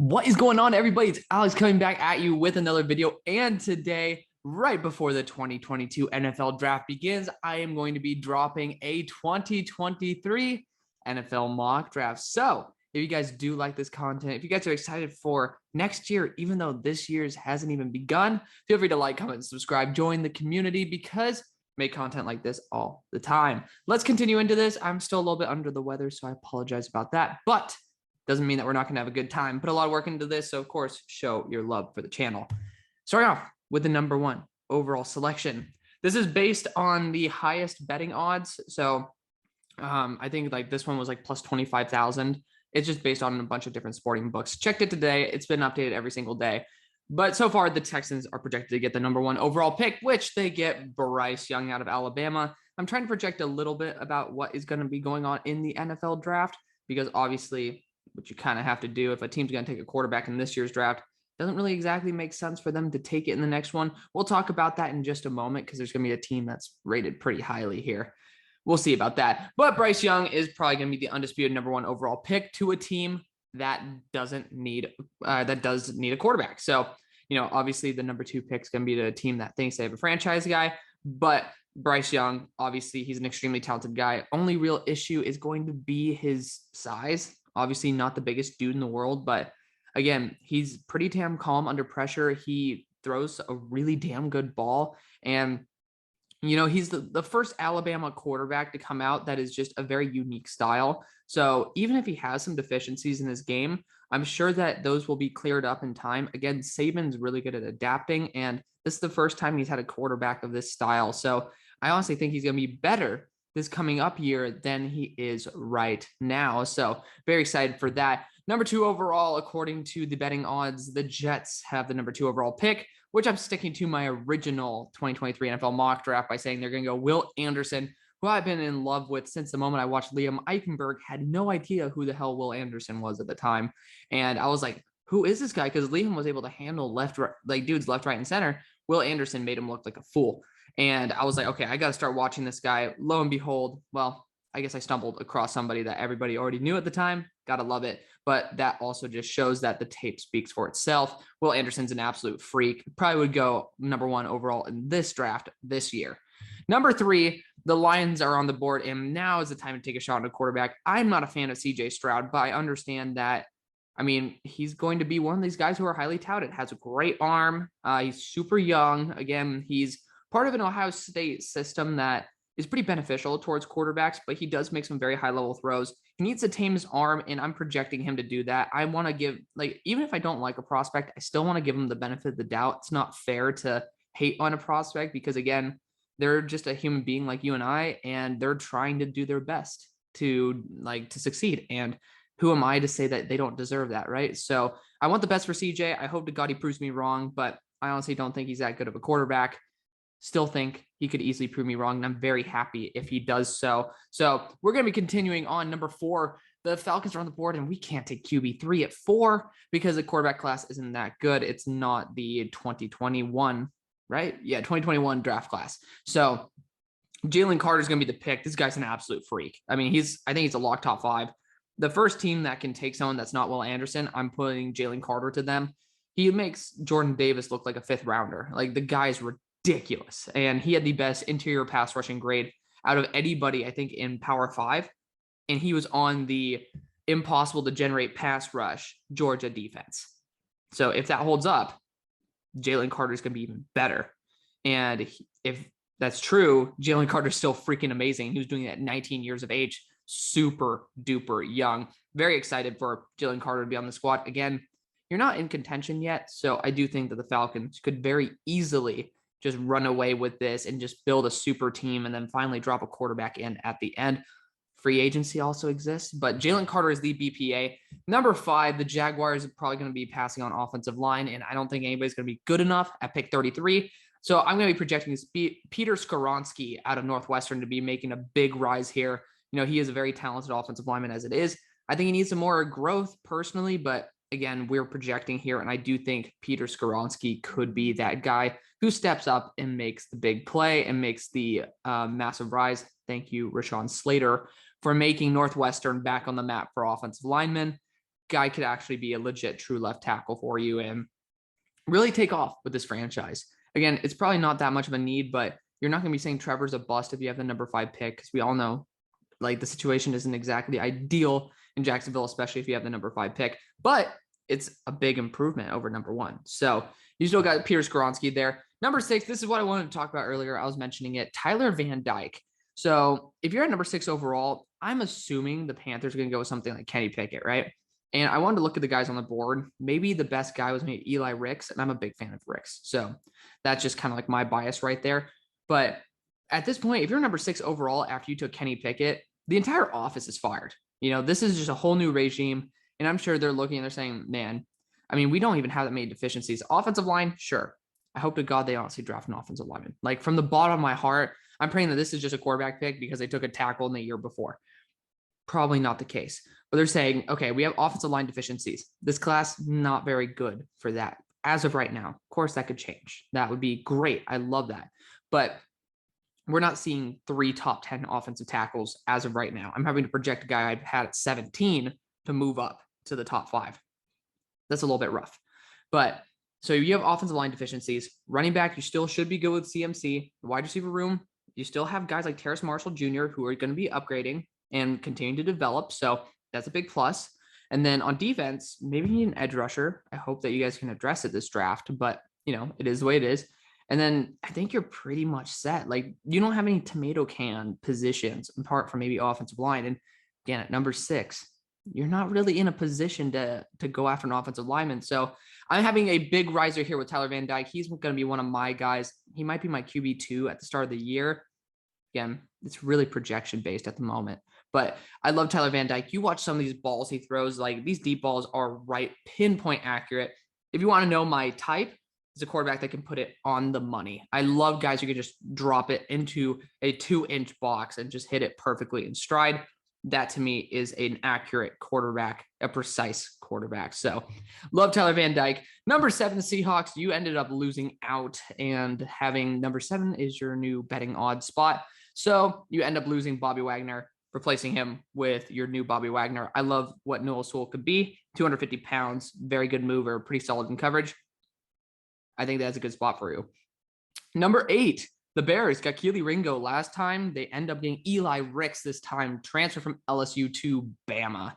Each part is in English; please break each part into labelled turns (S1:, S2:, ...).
S1: What is going on, everybody? It's Alex coming back at you with another video. And today, right before the 2022 NFL draft begins, I am going to be dropping a 2023 NFL mock draft. So if you guys do like this content, if you guys are excited for next year, even though this year's hasn't even begun, feel free to like, comment, and subscribe, join the community because make content like this all the time. Let's continue into this. I'm still a little bit under the weather, so I apologize about that. But doesn't mean that we're not going to have a good time. Put a lot of work into this. So, of course, show your love for the channel. Starting off with the number one overall selection. This is based on the highest betting odds. So I think like this one was like plus 25,000. It's just based on a bunch of different sporting books. Checked it today. It's been updated every single day. But so far, the Texans are projected to get the number one overall pick, which they get Bryce Young out of Alabama. I'm trying to project a little bit about what is going to be going on in the NFL draft because obviously what you kind of have to do if a team's going to take a quarterback in this year's draft, doesn't really exactly make sense for them to take it in the next one. We'll talk about that in just a moment because there's going to be a team that's rated pretty highly here. We'll see about that. But Bryce Young is probably going to be the undisputed number one overall pick to a team that does need a quarterback. So, obviously the number two pick is going to be the team that thinks they have a franchise guy, but Bryce Young, obviously he's an extremely talented guy. Only real issue is going to be his size. Obviously not the biggest dude in the world, but again, he's pretty damn calm under pressure. He throws a really damn good ball. And, he's the first Alabama quarterback to come out that is just a very unique style. So even if he has some deficiencies in his game, I'm sure that those will be cleared up in time. Again, Saban's really good at adapting, and this is the first time he's had a quarterback of this style. So I honestly think he's going to be better this coming up year than he is right now. So very excited for that. Number two overall, according to the betting odds, the Jets have the number two overall pick, which I'm sticking to my original 2023 NFL mock draft by saying they're going to go Will Anderson, who I've been in love with since the moment I watched Liam Eichenberg. Had no idea who the hell Will Anderson was at the time. And I was like, who is this guy? Because Liam was able to handle dudes left, right, and center. Will Anderson made him look like a fool. And I was like, okay, I got to start watching this guy. Lo and behold, well, I guess I stumbled across somebody that everybody already knew at the time. Got to love it. But that also just shows that the tape speaks for itself. Will Anderson's an absolute freak. Probably would go number one overall in this draft this year. Number three, the Lions are on the board, and now is the time to take a shot on a quarterback. I'm not a fan of CJ Stroud, but I understand that. I mean, he's going to be one of these guys who are highly touted, has a great arm. He's super young. Again, he's part of an Ohio State system that is pretty beneficial towards quarterbacks, but he does make some very high-level throws. He needs to tame his arm, and I'm projecting him to do that. I want to give, even if I don't like a prospect, I still want to give him the benefit of the doubt. It's not fair to hate on a prospect because, again, they're just a human being like you and I, and they're trying to do their best to succeed. And who am I to say that they don't deserve that, right? So I want the best for CJ. I hope to God he proves me wrong, but I honestly don't think he's that good of a quarterback. Still think he could easily prove me wrong, and I'm very happy if he does so. So we're going to be continuing on. Number four, the Falcons are on the board, and we can't take QB3 at 4 because the quarterback class isn't that good. It's not the 2021, right? Yeah, 2021 draft class. So Jalen Carter is going to be the pick. This guy's an absolute freak. I mean, I think he's a lock top 5. The first team that can take someone that's not Will Anderson, I'm putting Jalen Carter to them. He makes Jordan Davis look like a 5th rounder. Like, the guy's ridiculous. And he had the best interior pass rushing grade out of anybody, I think, in Power 5. And he was on the impossible to generate pass rush Georgia defense. So if that holds up, Jalen Carter is going to be even better. And if that's true, Jalen Carter is still freaking amazing. He was doing that at 19 years of age, super duper young. Very excited for Jalen Carter to be on the squad. Again, you're not in contention yet. So I do think that the Falcons could very easily just run away with this and just build a super team and then finally drop a quarterback in at the end. Free agency also exists, but Jalen Carter is the BPA. Number 5, the Jaguars are probably going to be passing on offensive line, and I don't think anybody's going to be good enough at pick 33. So I'm going to be projecting this Peter Skoronski out of Northwestern to be making a big rise here. He is a very talented offensive lineman as it is. I think he needs some more growth personally, but again, we're projecting here, and I do think Peter Skoronski could be that guy who steps up and makes the big play and makes the massive rise. Thank you, Rashawn Slater, for making Northwestern back on the map for offensive linemen. guy could actually be a legit true left tackle for you and really take off with this franchise. Again, it's probably not that much of a need, but you're not going to be saying Trevor's a bust if you have the number 5 pick, because we all know like the situation isn't exactly ideal in Jacksonville, especially if you have the number 5 pick, but it's a big improvement over number 1. So you still got Peter Skoronski there. Number 6, this is what I wanted to talk about earlier. I was mentioning it, Tyler Van Dyke. So if you're at number 6 overall, I'm assuming the Panthers are going to go with something like Kenny Pickett, right? And I wanted to look at the guys on the board. Maybe the best guy was maybe Eli Ricks, and I'm a big fan of Ricks. So that's just kind of like my bias right there. But at this point, if you're number 6 overall after you took Kenny Pickett, the entire office is fired. You know, this is just a whole new regime. And I'm sure they're looking and they're saying, man, I mean, we don't even have that many deficiencies. Offensive line, sure. I hope to God they honestly draft an offensive lineman. Like from the bottom of my heart, I'm praying that this is just a quarterback pick because they took a tackle in the year before. Probably not the case. But they're saying, okay, we have offensive line deficiencies. This class, not very good for that as of right now. Of course, that could change. That would be great. I love that. But we're not seeing 3 top 10 offensive tackles as of right now. I'm having to project a guy I've had at 17 to move up to the top 5. That's a little bit rough. But so you have offensive line deficiencies. Running back, you still should be good with CMC. The wide receiver room, you still have guys like Terrace Marshall Jr. who are going to be upgrading and continue to develop. So that's a big plus. And then on defense, maybe you need an edge rusher. I hope that you guys can address it this draft, but you know, it is the way it is. And then I think you're pretty much set. Like you don't have any tomato can positions apart from maybe offensive line. And again, at number 6, you're not really in a position to go after an offensive lineman. So I'm having a big riser here with Tyler Van Dyke. He's going to be one of my guys. He might be my QB2 at the start of the year. Again, it's really projection based at the moment, but I love Tyler Van Dyke. You watch some of these balls he throws, like these deep balls are right pinpoint accurate. If you want to know my type, is a quarterback that can put it on the money. I love guys who can just drop it into a 2-inch box and just hit it perfectly in stride. That to me is an accurate quarterback, a precise quarterback. So love Tyler Van Dyke. Number 7, the Seahawks, you ended up losing out and having number 7 is your new betting odds spot. So you end up losing Bobby Wagner, replacing him with your new Bobby Wagner. I love what Noah Sewell could be. 250 pounds, very good mover, pretty solid in coverage. I think that's a good spot for you. Number 8, the Bears got Keele Ringo last time. They end up getting Eli Ricks this time, transfer from LSU to Bama.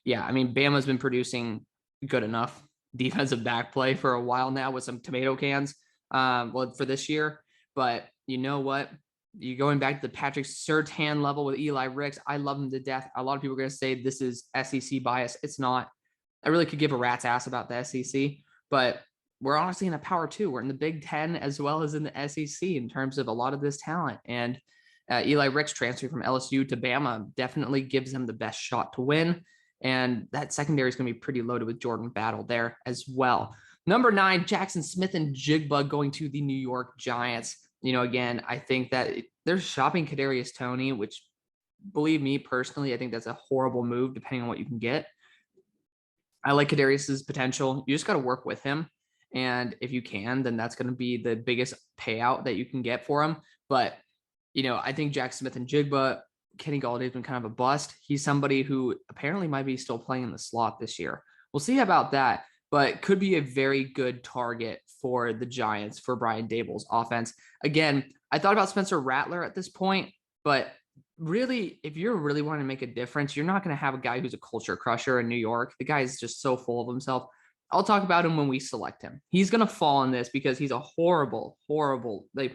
S1: Yeah, I mean, Bama's been producing good enough defensive back play for a while now with some tomato cans for this year. But you know what? You're going back to the Patrick Surtain level with Eli Ricks. I love him to death. A lot of people are going to say this is SEC bias. It's not. I really could give a rat's ass about the SEC, but we're honestly in a power 2. We're in the Big Ten as well as in the SEC in terms of a lot of this talent. And Eli Ricks transferring from LSU to Bama definitely gives them the best shot to win. And that secondary is going to be pretty loaded with Jordan Battle there as well. Number 9, Jaxon Smith-Njigba going to the New York Giants. You know, again, I think that they're shopping Kadarius Toney, which, believe me personally, I think that's a horrible move depending on what you can get. I like Kadarius's potential. You just got to work with him. And if you can, then that's going to be the biggest payout that you can get for him. But, you know, I think Jaxon Smith-Njigba, Kenny Galladay's been kind of a bust. He's somebody who apparently might be still playing in the slot this year. We'll see about that, but could be a very good target for the Giants for Brian Daboll's offense. Again, I thought about Spencer Rattler at this point, but really, if you're really wanting to make a difference, you're not going to have a guy who's a culture crusher in New York. The guy is just so full of himself. I'll talk about him when we select him. He's going to fall in this because he's a horrible, like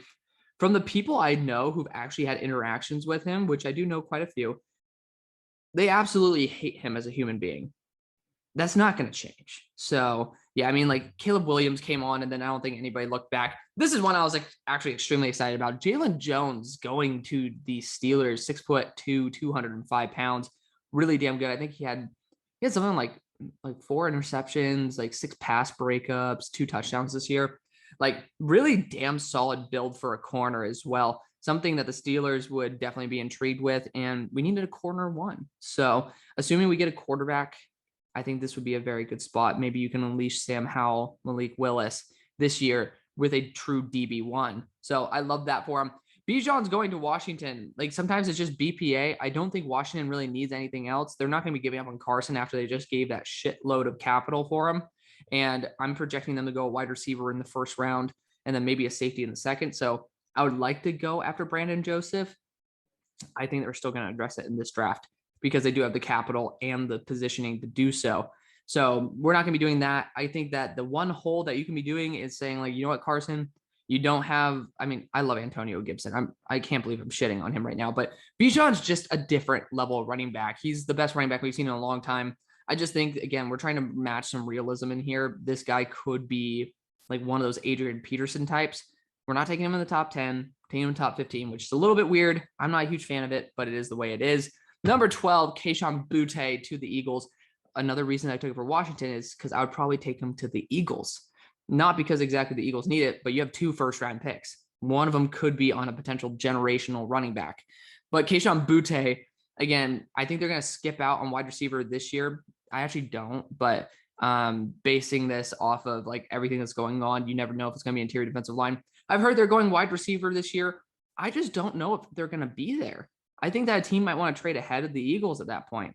S1: from the people I know who've actually had interactions with him, which I do know quite a few, they absolutely hate him as a human being. That's not going to change. So yeah, I mean, like Caleb Williams came on and then I don't think anybody looked back. This is one I was like actually extremely excited about. Jaylon Jones going to the Steelers, 6'2", 205 pounds, really damn good. I think he had something like 4 interceptions, like 6 pass breakups, 2 touchdowns this year. Like really damn solid build for a corner as well. Something that the Steelers would definitely be intrigued with. And we needed a corner 1. So assuming we get a quarterback, I think this would be a very good spot. Maybe you can unleash Sam Howell, Malik Willis this year with a true DB1. So I love that for him. Bijan's going to Washington. Like sometimes it's just BPA. I don't think Washington really needs anything else. They're not going to be giving up on Carson after they just gave that shitload of capital for him. And I'm projecting them to go a wide receiver in the first round and then maybe a safety in the second. So I would like to go after Brandon Joseph. I think they're still going to address it in this draft because they do have the capital and the positioning to do so. So we're not going to be doing that. I think that the one hole that you can be doing is saying like, you know what, Carson, you don't have, I mean, I love Antonio Gibson. I can't believe I'm shitting on him right now, but Bijan's just a different level of running back. He's the best running back we've seen in a long time. I just think, again, we're trying to match some realism in here. This guy could be like one of those Adrian Peterson types. We're not taking him in the top 10, taking him in the top 15, which is a little bit weird. I'm not a huge fan of it, but it is the way it is. Number 12, Kayvon Boutte to the Eagles. Another reason I took it for Washington is because I would probably take him to the Eagles. Not because exactly the Eagles need it, but you have 2 first-round picks. One of them could be on a potential generational running back. But Kayvon Boutte, again, I think they're going to skip out on wide receiver this year. I actually don't, but basing this off of like everything that's going on, you never know if it's going to be interior defensive line. I've heard they're going wide receiver this year. I just don't know if they're going to be there. I think that a team might want to trade ahead of the Eagles at that point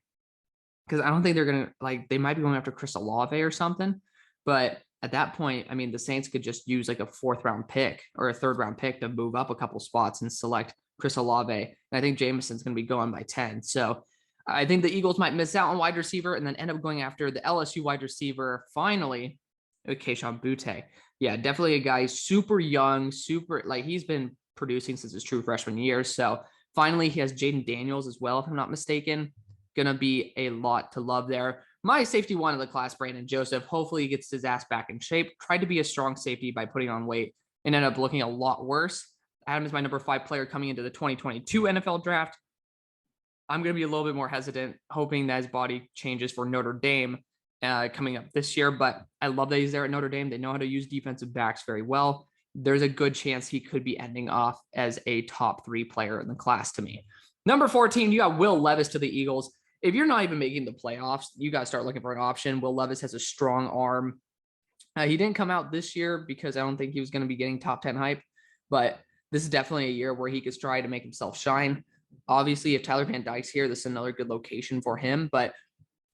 S1: because I don't think they're going to like, they might be going after Chris Olave or something, but at that point, I mean, the Saints could just use like a 4th-round pick or a 3rd-round pick to move up a couple spots and select Chris Olave. And I think Jameson's going to be going by 10. So I think the Eagles might miss out on wide receiver and then end up going after the LSU wide receiver finally with Kayvon Boutte. Yeah, definitely a guy super young, super like he's been producing since his true freshman year. So finally, he has Jaden Daniels as well, if I'm not mistaken. Going to be a lot to love there. My safety one of the class, Brandon Joseph, hopefully he gets his ass back in shape. Tried to be a strong safety by putting on weight and ended up looking a lot worse. Adam is my number 5 player coming into the 2022 NFL draft. I'm going to be a little bit more hesitant, hoping that his body changes for Notre Dame coming up this year. But I love that he's there at Notre Dame. They know how to use defensive backs very well. There's a good chance he could be ending off as a top 3 player in the class to me. Number 14, you got Will Levis to the Eagles. If you're not even making the playoffs, you got to start looking for an option. Will Levis has a strong arm. He didn't come out this year because I don't think he was going to be getting top 10 hype, but this is definitely a year where he could try to make himself shine. Obviously, if Tyler Van Dyke's here, this is another good location for him, but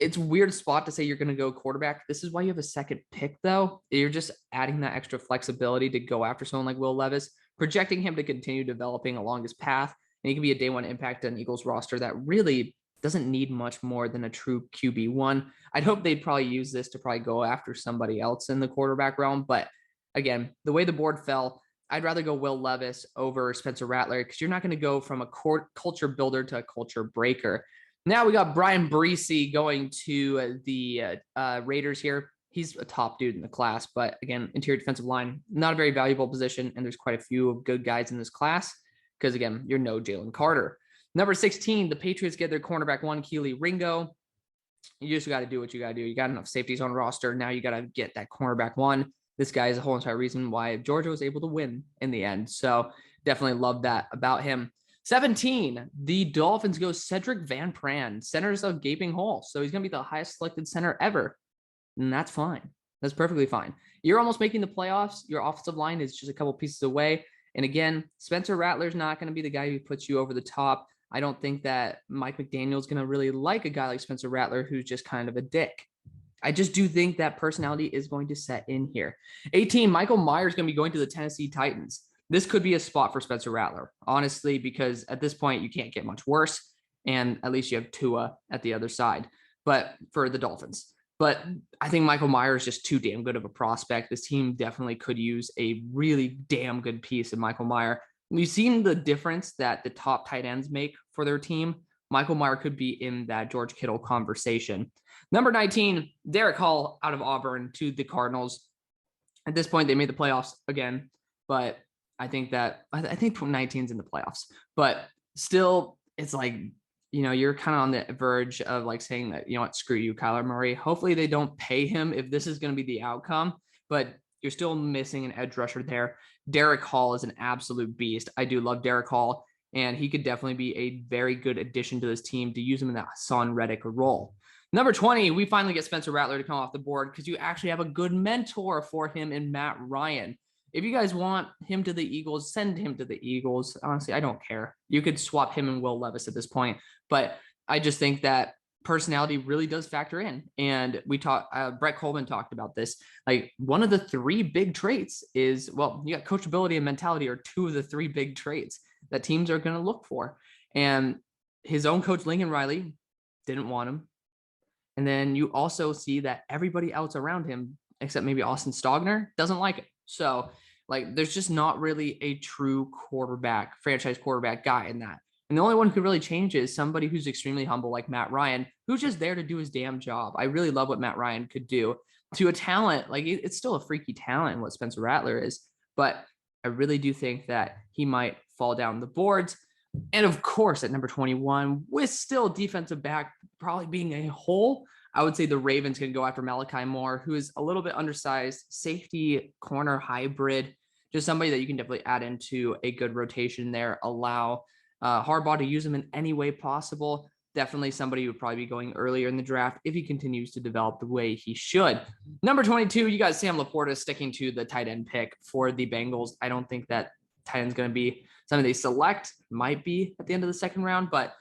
S1: it's a weird spot to say you're going to go quarterback. This is why you have a 2nd pick, though. You're just adding that extra flexibility to go after someone like Will Levis, projecting him to continue developing along his path, and he can be a day one impact on Eagles roster that really doesn't need much more than a true QB1. I'd hope they'd probably use this to probably go after somebody else in the quarterback realm. But again, the way the board fell, I'd rather go Will Levis over Spencer Rattler because you're not going to go from a culture builder to a culture breaker. Now we got Bryan Bresee going to the Raiders here. He's a top dude in the class, but again, interior defensive line, not a very valuable position. And there's quite a few good guys in this class because again, you're no Jalen Carter. Number 16, the Patriots get their cornerback 1, Keele Ringo. You just got to do what you got to do. You got enough safeties on roster. Now you got to get that cornerback 1. This guy is a whole entire reason why Georgia was able to win in the end. So definitely love that about him. 17, the Dolphins go Cedric Van Pran. Center's a gaping hole. So he's going to be the highest selected center ever. And that's fine. That's perfectly fine. You're almost making the playoffs. Your offensive line is just a couple pieces away. And again, Spencer Rattler's not going to be the guy who puts you over the top. I don't think that Mike McDaniel's going to really like a guy like Spencer Rattler, who's just kind of a dick. I just do think that personality is going to set in here. 18, Michael Myers going to be going to the Tennessee Titans. This could be a spot for Spencer Rattler, honestly, because at this point you can't get much worse. And at least you have Tua at the other side, but for the Dolphins. But I think Michael Myers is just too damn good of a prospect. This team definitely could use a really damn good piece of Michael Myers. We've seen the difference that the top tight ends make for their team. Michael Myers could be in that George Kittle conversation. Number 19, Derek Hall out of Auburn to the Cardinals. At this point, they made the playoffs again, but I think 19's in the playoffs. But still, it's like, you know, you're kind of on the verge of like saying that, you know what, screw you, Kyler Murray. Hopefully they don't pay him if this is going to be the outcome, but you're still missing an edge rusher there. Derek Hall is an absolute beast. I do love Derek Hall, and he could definitely be a very good addition to this team to use him in that Hassan Reddick role. Number 20, we finally get Spencer Rattler to come off the board because you actually have a good mentor for him in Matt Ryan. If you guys want him to the Eagles, send him to the Eagles. Honestly, I don't care. You could swap him and Will Levis at this point, but I just think that personality really does factor in. And we talked, Brett Coleman talked about this. Like, one of the three big traits is, well, you got coachability and mentality are two of the three big traits that teams are going to look for. And his own coach, Lincoln Riley, didn't want him. And then you also see that everybody else around him, except maybe Austin Stogner, doesn't like it. So, like, there's just not really a true quarterback, franchise quarterback guy in that. And the only one who could really change it is somebody who's extremely humble, like Matt Ryan, who's just there to do his damn job. I really love what Matt Ryan could do to a talent. Like, it's still a freaky talent, what Spencer Rattler is. But I really do think that he might fall down the boards. And of course, at number 21, with still defensive back probably being a hole, I would say the Ravens can go after Malachi Moore, who is a little bit undersized, safety corner hybrid, just somebody that you can definitely add into a good rotation there, allow Harbaugh to use him in any way possible. Definitely somebody who would probably be going earlier in the draft if he continues to develop the way he should. Number 22, you got Sam Laporta sticking to the tight end pick for the Bengals. I don't think that tight end's going to be something they select. Might be at the end of the second round, but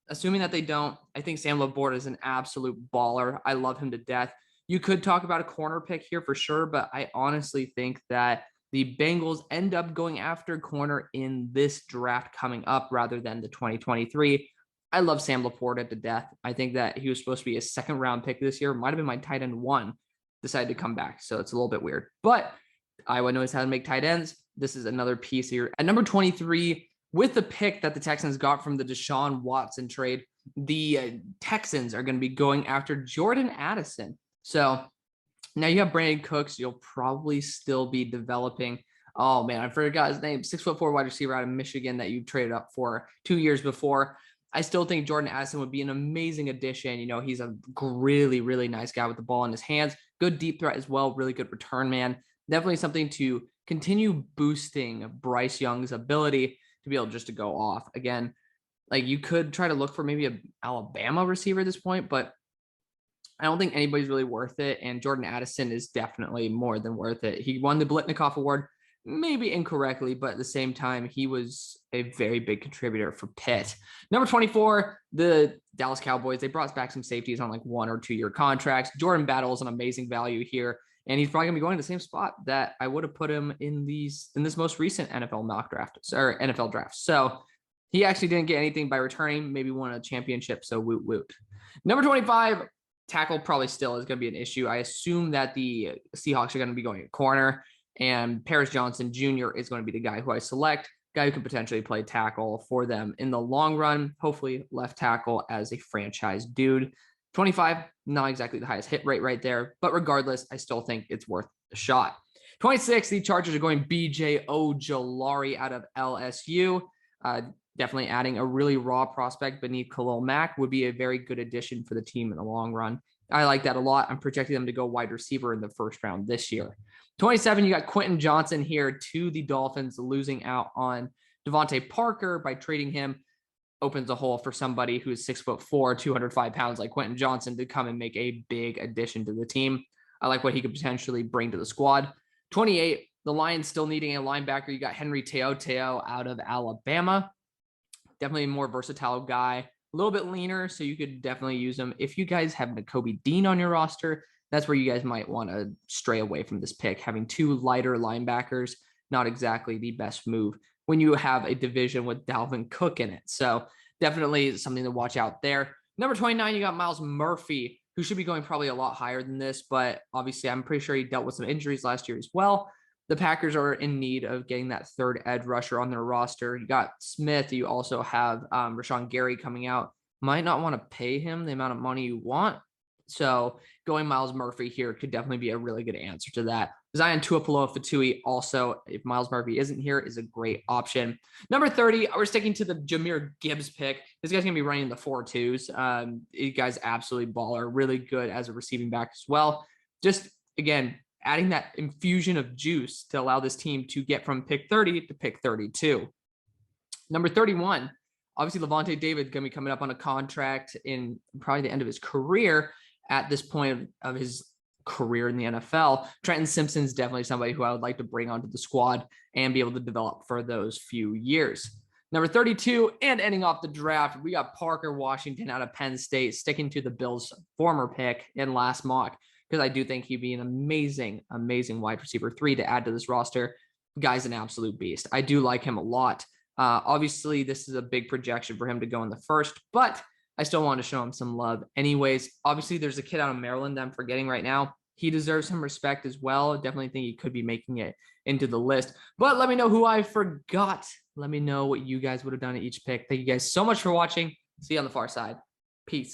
S1: assuming that they don't, I think Sam Laporta is an absolute baller. I love him to death. You could talk about a corner pick here for sure, but I honestly think that the Bengals end up going after corner in this draft coming up rather than the 2023. I love Sam Laporta to death. I think that he was supposed to be a second round pick this year. Might have been my tight end one, decided to come back. So it's a little bit weird, but Iowa knows how to make tight ends. This is another piece here. At number 23, with the pick that the Texans got from the Deshaun Watson trade, the Texans are going to be going after Jordan Addison. So now you have Brandon Cooks. You'll probably still be developing. Oh, man, I forgot his name. 6'4" wide receiver out of Michigan that you traded up for 2 years before. I still think Jordan Addison would be an amazing addition. You know, he's a really, really nice guy with the ball in his hands. Good deep threat as well. Really good return man. Definitely something to continue boosting Bryce Young's ability to be able just to go off. Again, like, you could try to look for maybe an Alabama receiver at this point, but I don't think anybody's really worth it. And Jordan Addison is definitely more than worth it. He won the Blitnikoff Award, maybe incorrectly, but at the same time, he was a very big contributor for Pitt. Number 24, the Dallas Cowboys. They brought back some safeties on like 1 or 2 year contracts. Jordan Battle is an amazing value here. And he's probably gonna be going to the same spot that I would have put him in this most recent NFL mock draft or NFL draft. So he actually didn't get anything by returning, maybe won a championship. So woot woot. Number 25, tackle probably still is going to be an issue. I assume that the Seahawks are going to be going at corner, and Paris Johnson Jr. is going to be the guy who I select, guy who could potentially play tackle for them in the long run, hopefully left tackle as a franchise dude. 25, not exactly the highest hit rate right there, but regardless, I still think it's worth a shot. 26, the Chargers are going BJ Ojulari out of LSU. Definitely adding a really raw prospect beneath Khalil Mack would be a very good addition for the team in the long run. I like that a lot. I'm projecting them to go wide receiver in the first round this year. 27, you got Quentin Johnston here to the Dolphins, losing out on Devontae Parker by trading him. Opens a hole for somebody who's 6'4", 205 pounds like Quentin Johnston to come and make a big addition to the team. I like what he could potentially bring to the squad. 28, the Lions still needing a linebacker. You got Henry Te'o out of Alabama. Definitely a more versatile guy, a little bit leaner, so you could definitely use him. If you guys have Nakobe Dean on your roster, that's where you guys might want to stray away from this pick. Having 2 lighter linebackers, not exactly the best move when you have a division with Dalvin Cook in it. So definitely something to watch out there. Number 29, you got Myles Murphy, who should be going probably a lot higher than this, but obviously I'm pretty sure he dealt with some injuries last year as well. The Packers are in need of getting that third edge rusher on their roster. You got Smith. You also have Rashawn Gary coming out. Might not want to pay him the amount of money you want. So going Myles Murphy here could definitely be a really good answer to that. Zion Tuapoloa-Fatui also, if Myles Murphy isn't here, is a great option. Number 30, we're sticking to the Jahmyr Gibbs pick. This guy's going to be running the 4.2s. You guys absolutely baller, really good as a receiving back as well. Just, again, adding that infusion of juice to allow this team to get from pick 30 to pick 32. Number 31, obviously Levante David going to be coming up on a contract in probably the end of his career at this point of his career in the NFL. Trenton Simpson's definitely somebody who I would like to bring onto the squad and be able to develop for those few years. Number 32, and ending off the draft, we got Parker Washington out of Penn State, sticking to the Bills' former pick in last mock, because I do think he'd be an amazing wide receiver 3 to add to this roster. Guy's an absolute beast. I do like him a lot. Obviously, this is a big projection for him to go in the first, but I still want to show him some love anyways. Obviously, there's a kid out of Maryland that I'm forgetting right now. He deserves some respect as well. Definitely think he could be making it into the list. But let me know who I forgot. Let me know what you guys would have done at each pick. Thank you guys so much for watching. See you on the far side. Peace.